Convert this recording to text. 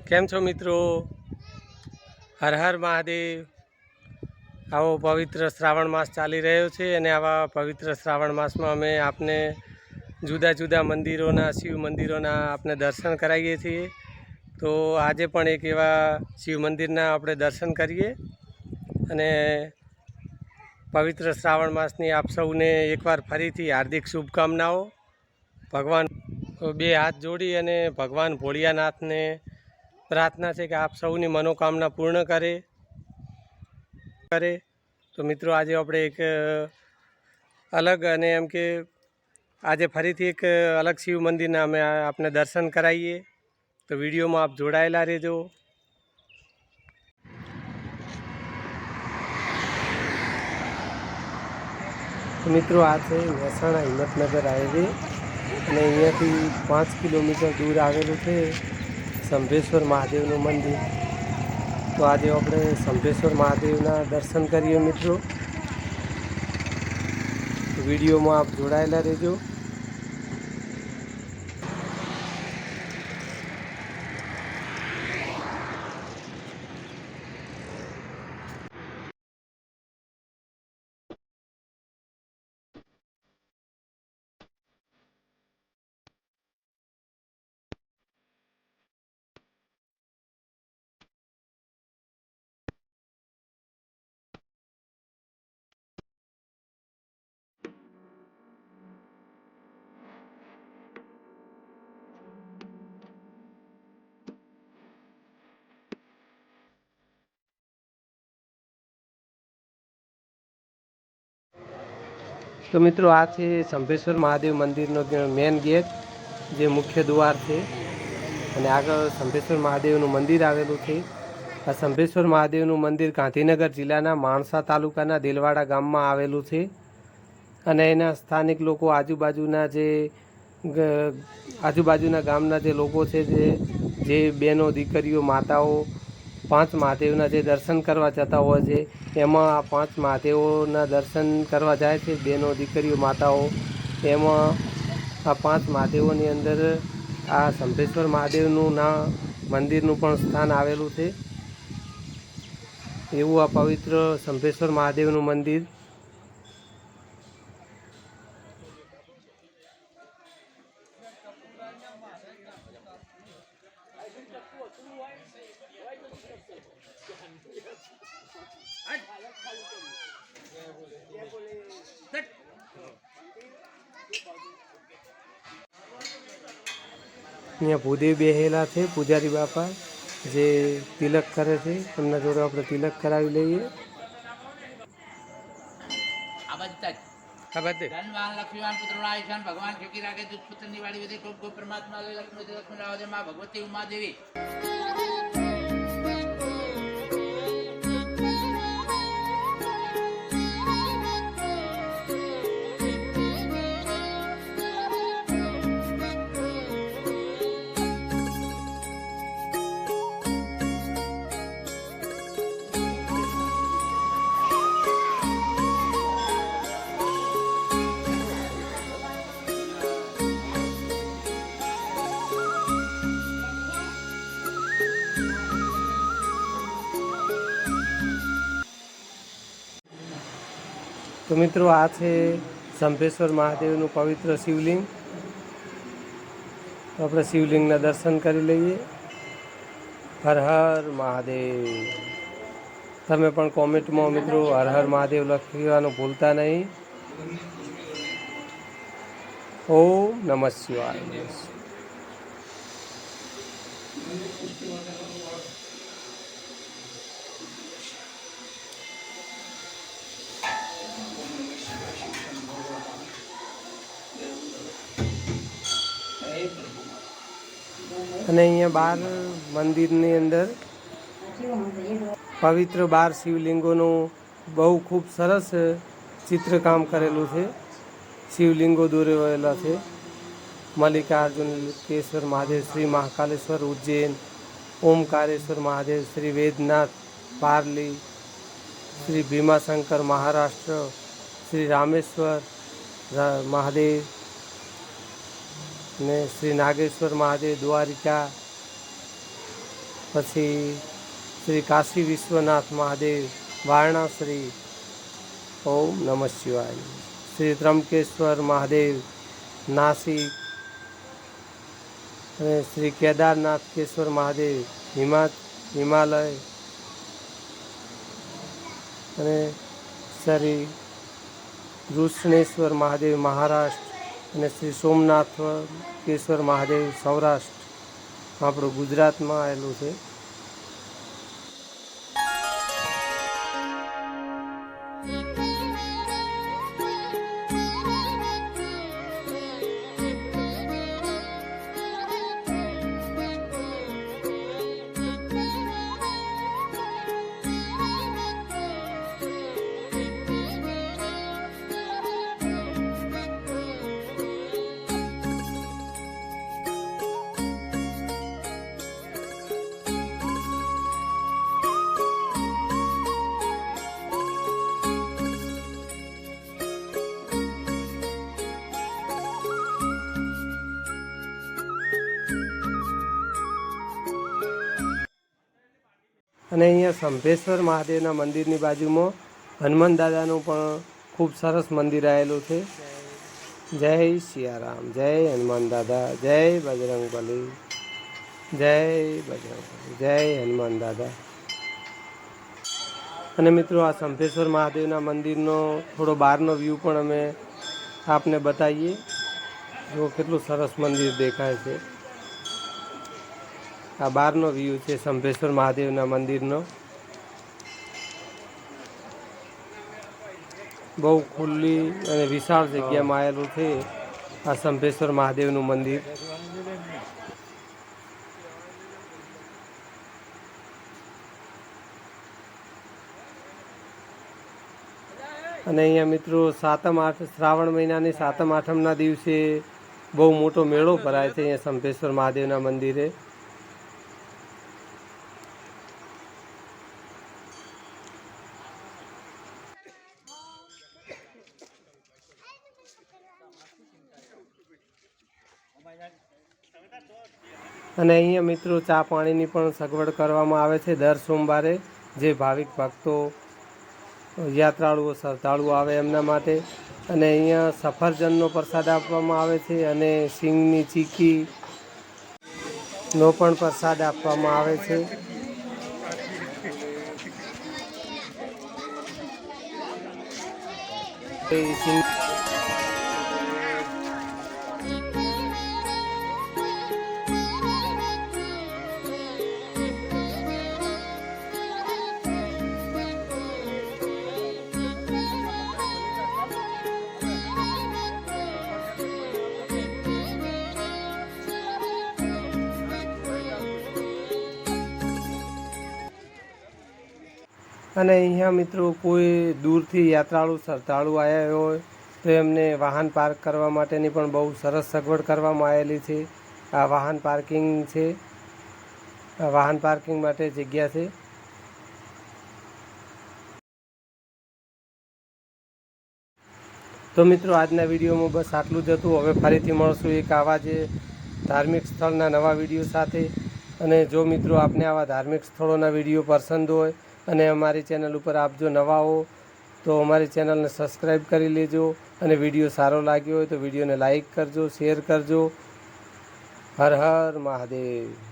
કેમ છો મિત્રો? હર હર મહાદેવ। આવો પવિત્ર શ્રાવણ માસ ચાલી રહ્યો છે અને આવા પવિત્ર શ્રાવણ માસમાં અમે આપને જુદા જુદા મંદિરોના શિવ મંદિરોના આપણે દર્શન કરાવીએ છીએ। તો આજે પણ એક એવા શિવ મંદિરના આપણે દર્શન કરીએ અને પવિત્ર શ્રાવણ માસની આપ સૌને એકવાર ફરીથી હાર્દિક શુભકામનાઓ। ભગવાન બે હાથ જોડી અને ભગવાન ભોળિયાનાથને પ્રાર્થના છે કે આપ સૌની મનોકામના પૂર્ણ કરે। તો મિત્રો આજે આપણે એક અલગ અને એમ કે આજે ફરીથી એક અલગ શિવ મંદિરના અમે આપને દર્શન કરાવીએ। તો વિડીયોમાં આપ જોડાયેલા રહેજો। મિત્રો આ છે મહેસાણા હિંમતનગર હાઈવે અને અહીંયાથી 5 કિલોમીટર દૂર આવેલું છે શંભેશ્વર મહાદેવનું મંદિર। તો આજે આપણે શંભેશ્વર મહાદેવના દર્શન કરીએ મિત્રો। વિડીયોમાં આપ જોડાયેલા રહેજો। તો મિત્રો આ છે શંભેશ્વર મહાદેવ મંદિરનો મેન ગેટ, જે મુખ્ય દ્વાર છે અને આગળ શંભેશ્વર મહાદેવનું મંદિર આવેલું છે। આ શંભેશ્વર મહાદેવનું મંદિર ગાંધીનગર જિલ્લાના માણસા તાલુકાના દેલવાડા ગામમાં આવેલું છે અને એના સ્થાનિક લોકો આજુબાજુના ગામના જે લોકો છે જે બહેનો, દીકરીઓ, માતાઓ 5 મહાદેવના જે દર્શન કરવા જતા હોય છે એમાં આ 5 મહાદેવોના દર્શન કરવા જાય છે બહેનો, દીકરીઓ, માતાઓ। એમાં આ 5 મહાદેવોની અંદર આ શંભેશ્વર મહાદેવનું મંદિરનું પણ સ્થાન આવેલું છે। એવું આ પવિત્ર શંભેશ્વર મહાદેવનું મંદિર। અહીંયા ભૂદેવ બેહેલા છે, પૂજારી બાપા જે તિલક કરે છે। એમના જોડે આપણે તિલક કરાવી લઈએ। ભગવાન સુખી રાખે, દુષ્ટ પુત્ર ની વાળી વિધે ખૂબ ખૂબ પરમાત્મા લક્ષ્મી રાવજે માં ભગવતી ઉમાદેવી। તો મિત્રો આ છે શંભેશ્વર મહાદેવનું પવિત્ર શિવલિંગ। તો આપણે શિવલિંગના દર્શન કરી લઈએ। હર હર મહાદેવ। તમે પણ કોમેન્ટમાં મિત્રો હર હર મહાદેવ લખવાનું ભૂલતા નહીં। ઓમ નમઃ શિવાય। અને અહીંયા બહાર મંદિરની અંદર પવિત્ર 12 શિવલિંગોનું બહુ ખૂબ સરસ ચિત્રકામ કરેલું છે। શિવલિંગો દોરેલા છે। મલ્લિકાર્જુન, કેશ્વર મહાદેવ, શ્રી મહાકાલેશ્વર ઉજ્જૈન, ઓમકારેશ્વર મહાદેવ, શ્રી વેદનાથ પારલી, શ્રી ભીમાશંકર મહારાષ્ટ્ર, શ્રી રામેશ્વર મહાદેવ ને શ્રી નાગેશ્વર મહાદેવ દ્વારિકા પછી શ્રી કાશી વિશ્વનાથ મહાદેવ વારણાસી, ઓમ નમઃ શિવાય. શ્રી ત્રંબકેશ્વર મહાદેવ નાસિક અને શ્રી કેદારનાથ કેશ્વર મહાદેવ હિમાલય અને શ્રી કૃષ્ણેશ્વર મહાદેવ મહારાષ્ટ્ર અને શ્રી સોમનાથ કેશ્વર મહાદેવ સૌરાષ્ટ્ર આપણું ગુજરાતમાં આવેલું છે. અને અહીંયા સંભેશ્વર મહાદેવના મંદિરની બાજુમાં હનુમાન દાદાનું પણ ખૂબ સરસ મંદિર આવેલું છે. જય સિયારામ, જય હનુમાન દાદા, જય બજરંગબલી, જય બજરંગબલી, જય હનુમાન દાદા. અને મિત્રો, આ સંભેશ્વર મહાદેવના મંદિરનો થોડો બહારનો વ્યૂ પણ અમે આપને બતાવીએ. જો કેટલું સરસ મંદિર દેખાય છે. આ બહારનો વ્યૂ છે સંભેશ્વર મહાદેવના મંદિરનો. બહુ ખુલ્લી અને વિશાળ જગ્યામાં આવેલું છે આ સંભેશ્વર મહાદેવનું મંદિર. અને અહીંયા મિત્રો શ્રાવણ મહિનાની સાતમ આઠમના દિવસે બહુ મોટો મેળો ભરાય છે અહીંયા સંભેશ્વર મહાદેવના મંદિરે. અને અહીંયા મિત્રો ચા પાણીની પણ સગવડ કરવામાં આવે છે દર સોમવારે, જે ભાવિક ભક્તો યાત્રાળુઓ શ્રદ્ધાળુઓ આવે એમના માટે. અને અહીંયા સફરજનનો પ્રસાદ આપવામાં આવે છે અને સિંગની ચીકીનો પણ પ્રસાદ આપવામાં આવે છે. અને અહીંયા મિત્રો કોઈ દૂરથી યાત્રાળુ શ્રદ્ધાળુ આવ્યા હોય તો એમને વાહન પાર્ક કરવા માટેની પણ બહુ સરસ સગવડ કરવામાં આવેલી છે. આ વાહન પાર્કિંગ છે, આ વાહન પાર્કિંગ માટે જગ્યા છે. તો મિત્રો, આજના વિડીયોમાં બસ આટલું જ હતું. હવે ફરીથી મળશું એક આવા જ ધાર્મિક સ્થળના નવા વિડીયો સાથે. અને જો મિત્રો આપને આવા ધાર્મિક સ્થળોના વિડીયો પસંદ હોય અને અમારી ચેનલ ઉપર આપ જો નવા હો તો અમારી ચેનલને સબસ્ક્રાઈબ કરી લેજો. અને વિડીયો સારો લાગ્યો હોય તો વિડીયોને લાઈક કરજો, શેર કરજો. હર હર મહાદેવ.